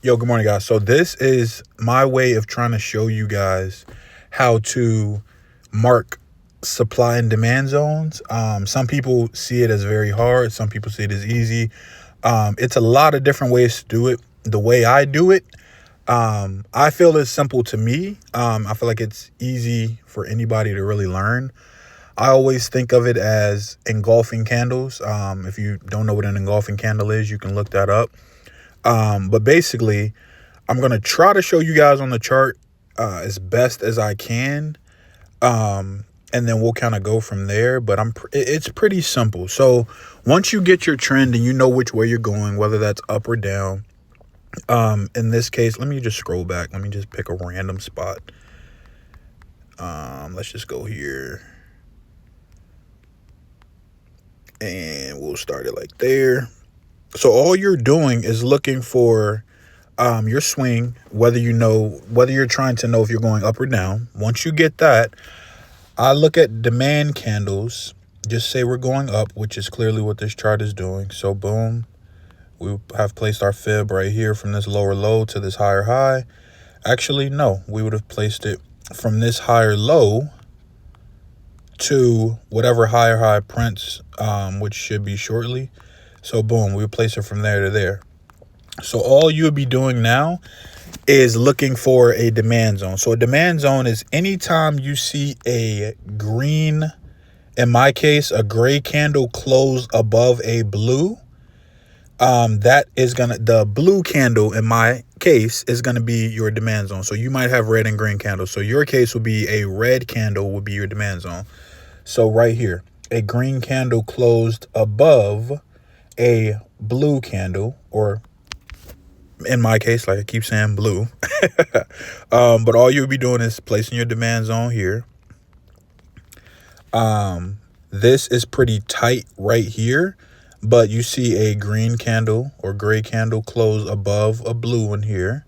Yo, good morning, guys. So this is my way of trying to show you guys how to mark supply and demand zones. Some people see it as very hard. Some people see it as easy. It's a lot of different ways to do it. The way I do it, I feel it's simple to me. I feel like it's easy for anybody to really learn. I always think of it as engulfing candles. If you don't know what an engulfing candle is, you can look that up. But basically, I'm going to try to show you guys on the chart as best as I can. And then we'll kind of go from there. But it's pretty simple. So once you get your trend and you know which way you're going, whether that's up or down, in this case, let me just scroll back. Let me just pick a random spot. Let's just go here. And we'll start it like there. So all you're doing is looking for your swing, whether you're trying to know if you're going up or down. Once you get that, I look at demand candles. Just say we're going up, which is clearly what this chart is doing. So boom, we have placed our fib right here from this lower low to this higher high. Actually, no, we would have placed it from this higher low to whatever higher high prints, which should be shortly. So boom, we would place it from there to there. So all you would be doing now is looking for a demand zone. So a demand zone is anytime you see a green, in my case, a gray candle close above a blue, the blue candle in my case is gonna be your demand zone. So you might have red and green candles. So your case would be a red candle would be your demand zone. So right here, a green candle closed above a blue candle, or in my case, like I keep saying, blue. But all you'll be doing is placing your demand zone here. This is pretty tight right here, but you see a green candle or gray candle close above a blue one here.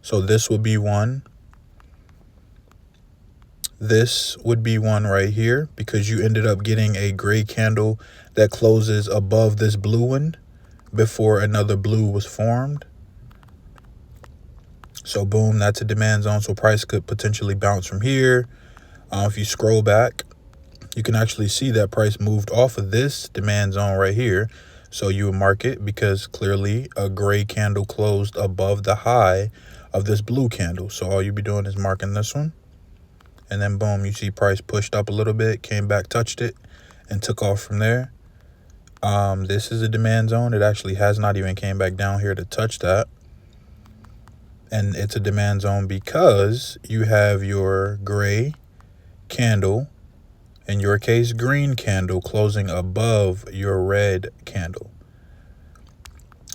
So this would be one. This would be one right here because you ended up getting a gray candle that closes above this blue one before another blue was formed. So boom, that's a demand zone. So price could potentially bounce from here. If you scroll back, you can actually see that price moved off of this demand zone right here. So you would mark it because clearly a gray candle closed above the high of this blue candle. So all you'd be doing is marking this one. And then boom, you see price pushed up a little bit, came back, touched it, and took off from there. This is a demand zone. It actually has not even came back down here to touch that. And it's a demand zone because you have your gray candle, in your case, green candle, closing above your red candle.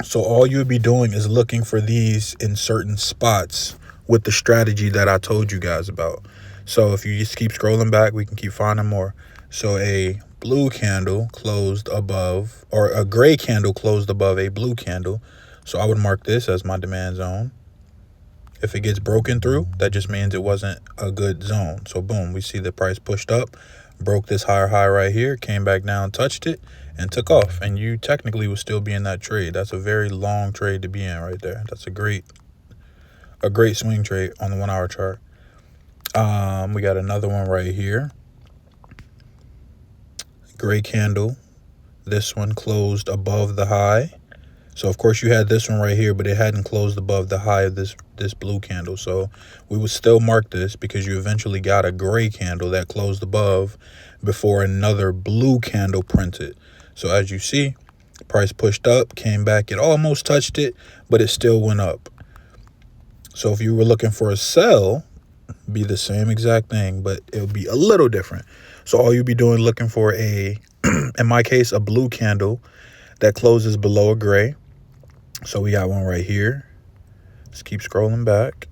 So all you would be doing is looking for these in certain spots with the strategy that I told you guys about. So if you just keep scrolling back, we can keep finding more. So a blue candle closed above, or a gray candle closed above a blue candle. So I would mark this as my demand zone. If it gets broken through, that just means it wasn't a good zone. So boom, we see the price pushed up, broke this higher high right here, came back down, touched it, and took off. And you technically would still be in that trade. That's a very long trade to be in right there. That's a great swing trade on the 1 hour chart. We got another one right here. Gray candle. This one closed above the high. So of course you had this one right here, but it hadn't closed above the high of this blue candle. So we would still mark this because you eventually got a gray candle that closed above before another blue candle printed. So as you see, price pushed up, came back, it almost touched it, but it still went up. So if you were looking for a sell, be the same exact thing, but it would be a little different. So all you'd be doing, looking for in my case, a blue candle that closes below a gray. So we got one right here. Let's keep scrolling back.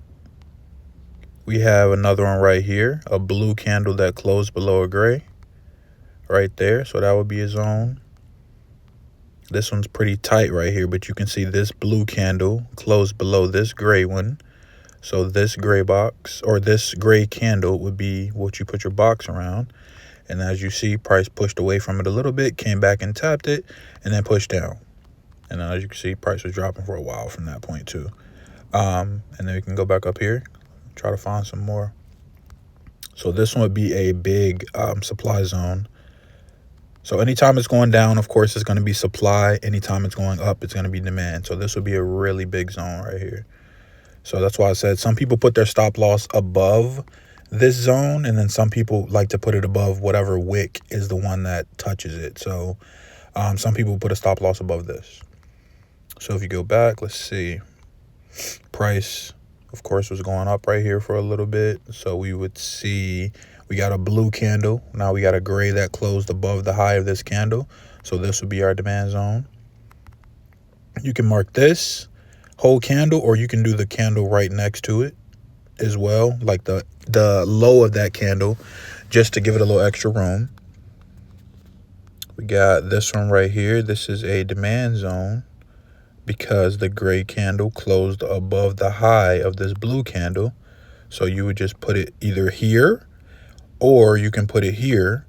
We have another one right here, a blue candle that closed below a gray right there. So that would be a zone. This one's pretty tight right here, but you can see this blue candle closed below this gray one. So this gray box, or this gray candle, would be what you put your box around. And as you see, price pushed away from it a little bit, came back and tapped it, and then pushed down. And as you can see, price was dropping for a while from that point too. And then we can go back up here, try to find some more. So this one would be a big supply zone. So anytime it's going down, of course, it's going to be supply. Anytime it's going up, it's going to be demand. So this would be a really big zone right here. So that's why I said some people put their stop loss above this zone, and then some people like to put it above whatever wick is the one that touches it. So some people put a stop loss above this. So if you go back, let's see. Price, of course, was going up right here for a little bit. So we would see we got a blue candle. Now we got a gray that closed above the high of this candle. So this would be our demand zone. You can mark this whole candle, or you can do the candle right next to it as well, like the low of that candle, just to give it a little extra room. We got this one right here. This is a demand zone because the gray candle closed above the high of this blue candle. So you would just put it either here, or you can put it here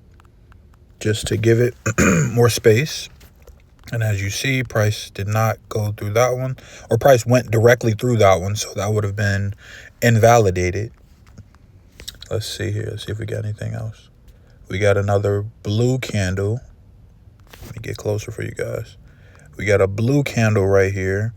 just to give it more space. And as you see, price did not go through that one, or price went directly through that one. So that would have been invalidated. Let's see here. Let's see if we got anything else. We got another blue candle. Let me get closer for you guys. We got a blue candle right here.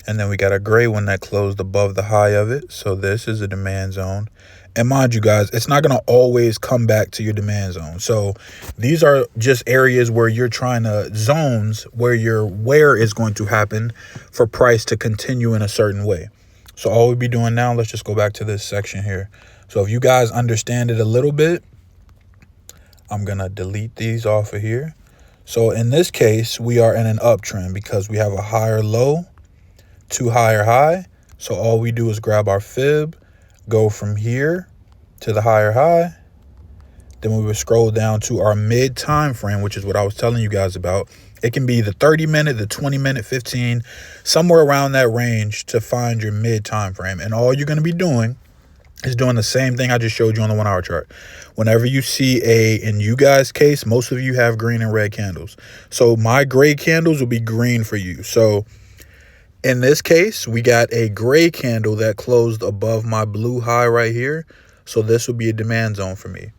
And then we got a gray one that closed above the high of it. So this is a demand zone. And mind you guys, it's not going to always come back to your demand zone. So these are just areas where you're trying to, zones where your wear is going to happen for price to continue in a certain way. So all we'll be doing now, let's just go back to this section here. So if you guys understand it a little bit, I'm going to delete these off of here. So in this case, we are in an uptrend because we have a higher low to higher high. So all we do is grab our fib, go from here to the higher high. Then we would scroll down to our mid time frame, which is what I was telling you guys about. It can be the 30-minute, the 20-minute, 15, somewhere around that range to find your mid time frame. And all you're going to be doing is doing the same thing I just showed you on the 1 hour chart. Whenever you see in you guys' case, most of you have green and red candles. So my gray candles will be green for you. So in this case, we got a gray candle that closed above my blue high right here. So this would be a demand zone for me.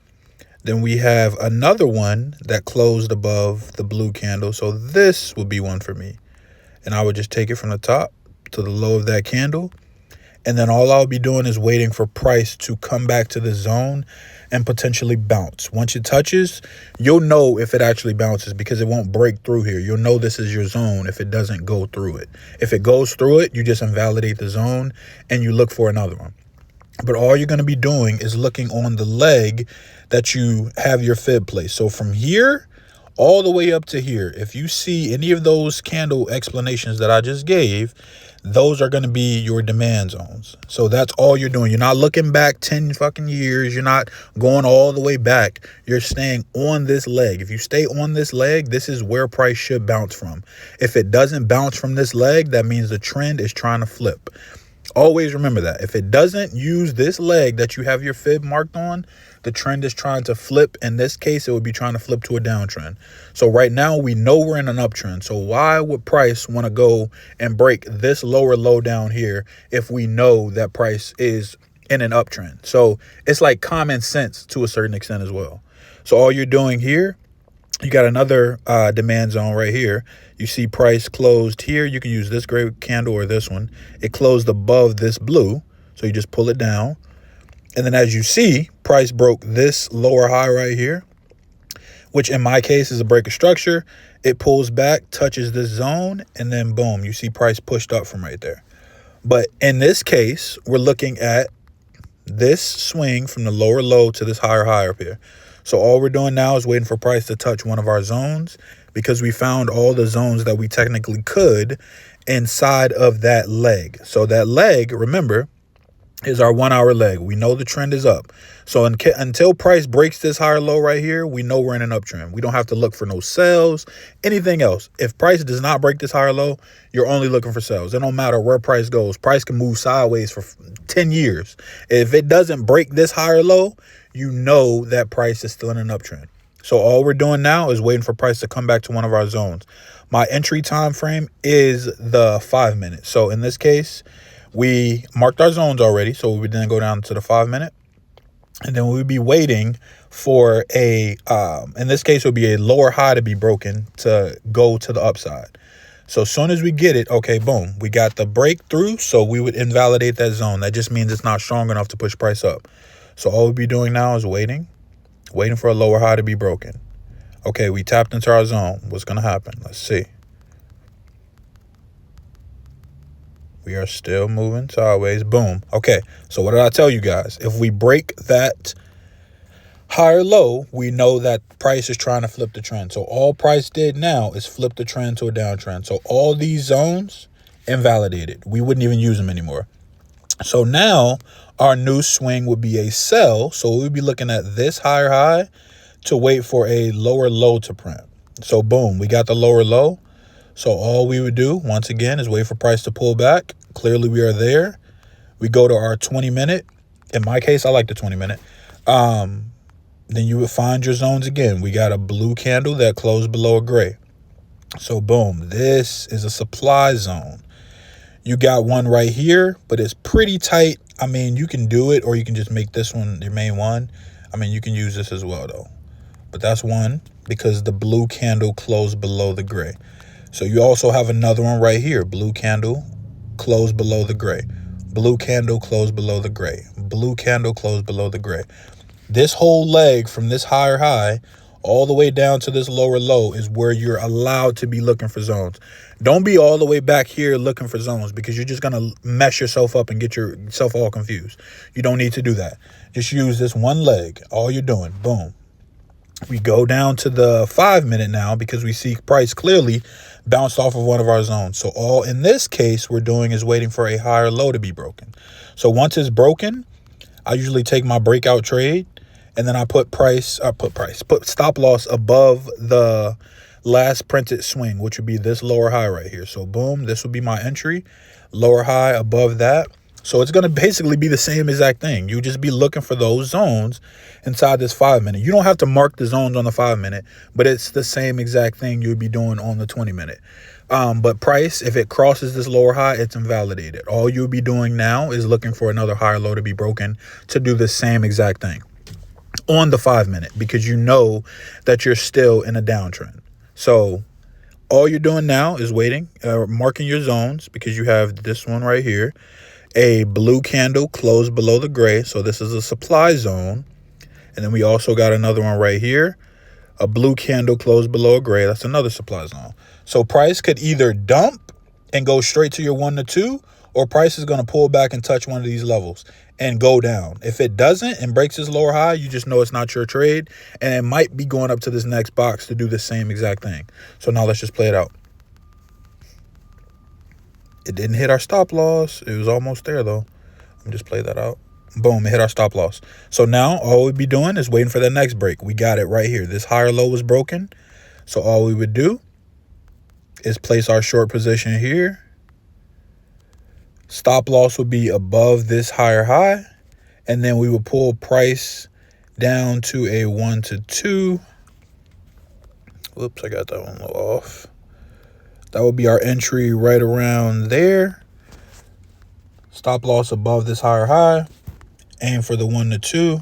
Then we have another one that closed above the blue candle. So this would be one for me. And I would just take it from the top to the low of that candle. And then all I'll be doing is waiting for price to come back to the zone and potentially bounce. Once it touches, you'll know if it actually bounces because it won't break through here. You'll know this is your zone if it doesn't go through it. If it goes through it, you just invalidate the zone and you look for another one. But all you're going to be doing is looking on the leg that you have your fib placed. So from here all the way up to here, if you see any of those candle explanations that I just gave, those are going to be your demand zones. So that's all you're doing. You're not looking back 10 fucking years. You're not going all the way back. You're staying on this leg. If you stay on this leg, this is where price should bounce from. If it doesn't bounce from this leg, that means the trend is trying to flip. Always remember that. If it doesn't use this leg that you have your fib marked on, the trend is trying to flip. In this case, it would be trying to flip to a downtrend. So right now, we know we're in an uptrend. So why would price want to go and break this lower low down here if we know that price is in an uptrend? So it's like common sense to a certain extent as well. So all you're doing here, you got another demand zone right here. You see price closed here. You can use this gray candle or this one. It closed above this blue. So you just pull it down. And then as you see, price broke this lower high right here, which in my case is a break of structure. It pulls back, touches this zone, and then boom, you see price pushed up from right there. But in this case, we're looking at this swing from the lower low to this higher high up here. So all we're doing now is waiting for price to touch one of our zones because we found all the zones that we technically could inside of that leg. So that leg, remember, is our 1 hour leg. We know the trend is up. So until price breaks this higher low right here, we know we're in an uptrend. We don't have to look for no sells, anything else. If price does not break this higher low, you're only looking for sells. It don't matter where price goes. Price can move sideways for 10 years. If it doesn't break this higher low, you know that price is still in an uptrend. So all we're doing now is waiting for price to come back to one of our zones. My entry time frame is the 5 minutes. So in this case, We marked our zones already, so we would then go down to the 5 minute, and then we would be waiting for a, in this case, it would be a lower high to be broken to go to the upside. So as soon as we get it, okay, boom, we got the breakthrough. So we would invalidate that zone. That just means it's not strong enough to push price up. So all we'll be doing now is waiting for a lower high to be broken. Okay, we tapped into our zone. What's going to happen? Let's see. We are still moving sideways. Boom. Okay, so what did I tell you guys? If we break that higher low, we know that price is trying to flip the trend. So all price did now is flip the trend to a downtrend. So all these zones invalidated. We wouldn't even use them anymore. So now our new swing would be a sell. So we would be looking at this higher high to wait for a lower low to print. So boom, we got the lower low. So all we would do, once again, is wait for price to pull back. Clearly, we are there. We go to our 20 minute. In my case, I like the 20 minute. Then you would find your zones again. We got a blue candle that closed below a gray. So boom, this is a supply zone. You got one right here, but it's pretty tight. I mean, you can do it, or you can just make this one your main one. I mean, you can use this as well, though. But that's one because the blue candle closed below the gray. So you also have another one right here. Blue candle closed below the gray. Blue candle closed below the gray. Blue candle closed below the gray. This whole leg from this higher high all the way down to this lower low is where you're allowed to be looking for zones. Don't be all the way back here looking for zones, because you're just going to mess yourself up and get yourself all confused. You don't need to do that. Just use this one leg. All you're doing. Boom. We go down to the 5 minute now because we see price clearly bounced off of one of our zones. So all in this case we're doing is waiting for a higher low to be broken. So once it's broken, I usually take my breakout trade and then I put stop loss above the last printed swing, which would be this lower high right here. So boom, this would be my entry, lower high above that. So it's going to basically be the same exact thing. You just be looking for those zones inside this 5 minute. You don't have to mark the zones on the 5 minute, but it's the same exact thing you'd be doing on the 20 minute. But price, if it crosses this lower high, it's invalidated. All you'll be doing now is looking for another higher low to be broken to do the same exact thing on the 5 minute, because you know that you're still in a downtrend. So all you're doing now is waiting, marking your zones, because you have this one right here. A blue candle closed below the gray. So this is a supply zone. And then we also got another one right here. A blue candle closed below a gray. That's another supply zone. So price could either dump and go straight to your 1 to 2, or price is going to pull back and touch one of these levels and go down. If it doesn't and breaks this lower high, you just know it's not your trade. And it might be going up to this next box to do the same exact thing. So now let's just play it out. It didn't hit our stop loss. It was almost there, though. Let me just play that out. Boom, it hit our stop loss. So now all we'd be doing is waiting for the next break. We got it right here. This higher low was broken. So all we would do is place our short position here. Stop loss would be above this higher high. And then we would pull price down to a 1 to 2. Whoops, I got that one a little off. That would be our entry right around there. Stop loss above this higher high. Aim for the 1 to 2.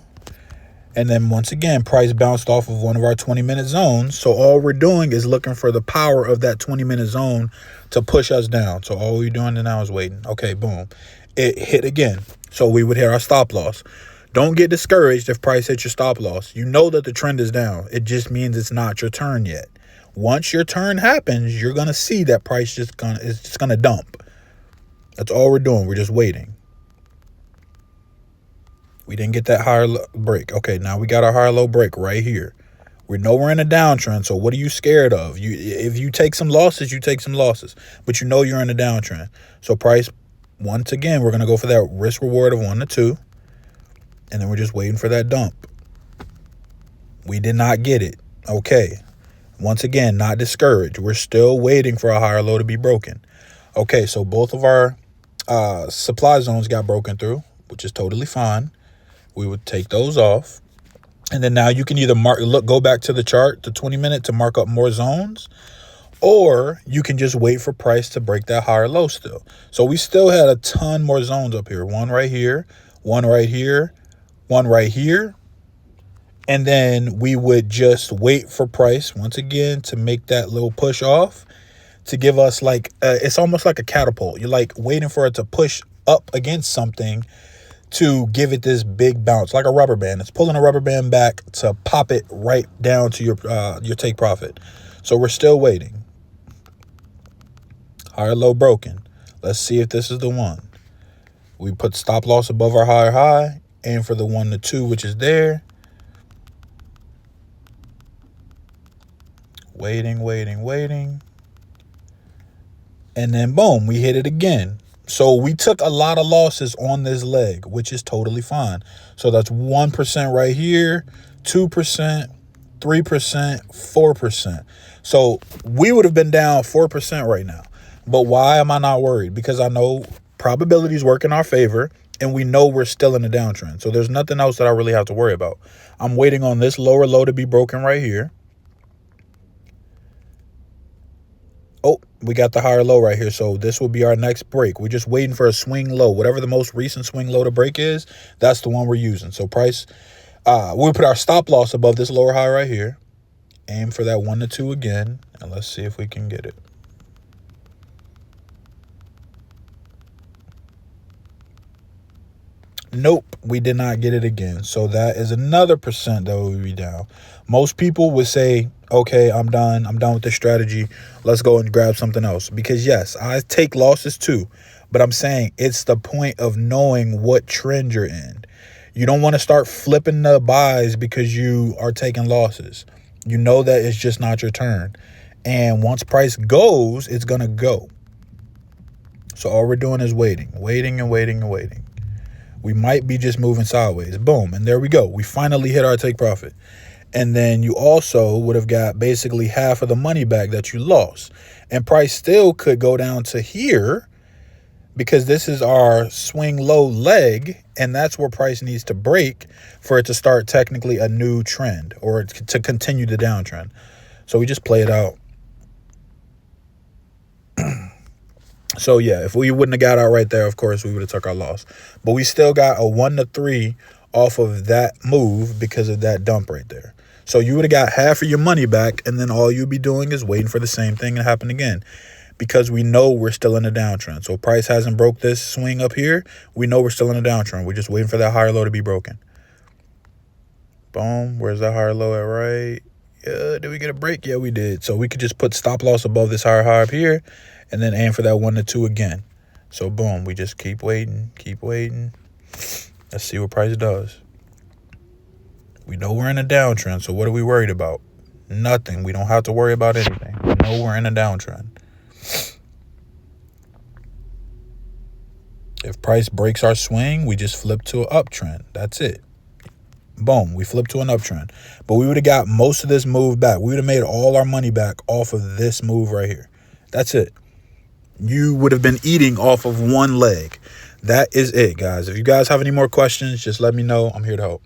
And then once again, price bounced off of one of our 20-minute zones. So all we're doing is looking for the power of that 20-minute zone to push us down. So all we're doing now is waiting. Okay, boom. It hit again. So we would hit our stop loss. Don't get discouraged if price hits your stop loss. You know that the trend is down. It just means it's not your turn yet. Once your turn happens, you're going to see that price is just going to dump. That's all we're doing. We're just waiting. We didn't get that higher break. Okay, now we got our higher low break right here. We know we're in a downtrend, so what are you scared of? If you take some losses, you take some losses. But you know you're in a downtrend. So price, once again, we're going to go for that risk reward of 1 to 2. And then we're just waiting for that dump. We did not get it. Okay. Once again, not discouraged. We're still waiting for a higher low to be broken. Okay, so both of our supply zones got broken through, which is totally fine. We would take those off. And then now you can either go back to the chart, the 20 minute, to mark up more zones, Or you can just wait for price to break that higher low still. So we still had a ton more zones up here. One right here, one right here, one right here. And then we would just wait for price once again to make that little push off to give us like, it's almost like a catapult. You're like waiting for it to push up against something to give it this big bounce, like a rubber band. It's pulling a rubber band back to pop it right down to your take profit. So we're still waiting. Higher low broken. Let's see if this is the one. We put stop loss above our higher high, aim for the 1 to 2, which is there. Waiting, waiting, waiting. And then boom, we hit it again. So we took a lot of losses on this leg, which is totally fine. So that's 1% right here, 2%, 3%, 4%. So we would have been down 4% right now. But why am I not worried? Because I know probabilities work in our favor and we know we're still in the downtrend. So there's nothing else that I really have to worry about. I'm waiting on this lower low to be broken right here. Oh, we got the higher low right here. So this will be our next break. We're just waiting for a swing low. Whatever the most recent swing low to break is, that's the one we're using. So price, we'll put our stop loss above this lower high right here. Aim for that 1 to 2 again. And let's see if we can get it. Nope, we did not get it again. So that is another percent that will be down. Most people would say, okay, I'm done with this strategy. Let's go and grab something else. Because yes, I take losses too. But I'm saying it's the point of knowing what trend you're in. You don't want to start flipping the buys because you are taking losses. You know that it's just not your turn. And once price goes, it's going to go. So all we're doing is waiting, waiting and waiting and waiting. We might be just moving sideways. Boom. And there we go. We finally hit our take profit. And then you also would have got basically half of the money back that you lost. And price still could go down to here because this is our swing low leg. And that's where price needs to break for it to start technically a new trend or to continue the downtrend. So we just play it out. So yeah, if we wouldn't have got out right there, of course, we would have took our loss. But we still got a 1 to 3 off of that move because of that dump right there. So you would have got half of your money back, and then all you'd be doing is waiting for the same thing to happen again because we know we're still in a downtrend. So price hasn't broke this swing up here. We know we're still in a downtrend. We're just waiting for that higher low to be broken. Boom. Where's that higher low at right? Yeah, did we get a break? Yeah, we did. So we could just put stop loss above this higher high up here and then aim for that 1 to 2 again. So boom, we just keep waiting, keep waiting. Let's see what price does. We know we're in a downtrend, so what are we worried about? Nothing. We don't have to worry about anything. We know we're in a downtrend. If price breaks our swing, we just flip to an uptrend. That's it. Boom, we flipped to an uptrend. But we would have got most of this move back. We would have made all our money back off of this move right here. That's it. You would have been eating off of one leg. That is it, guys. If you guys have any more questions, just let me know. I'm here to help.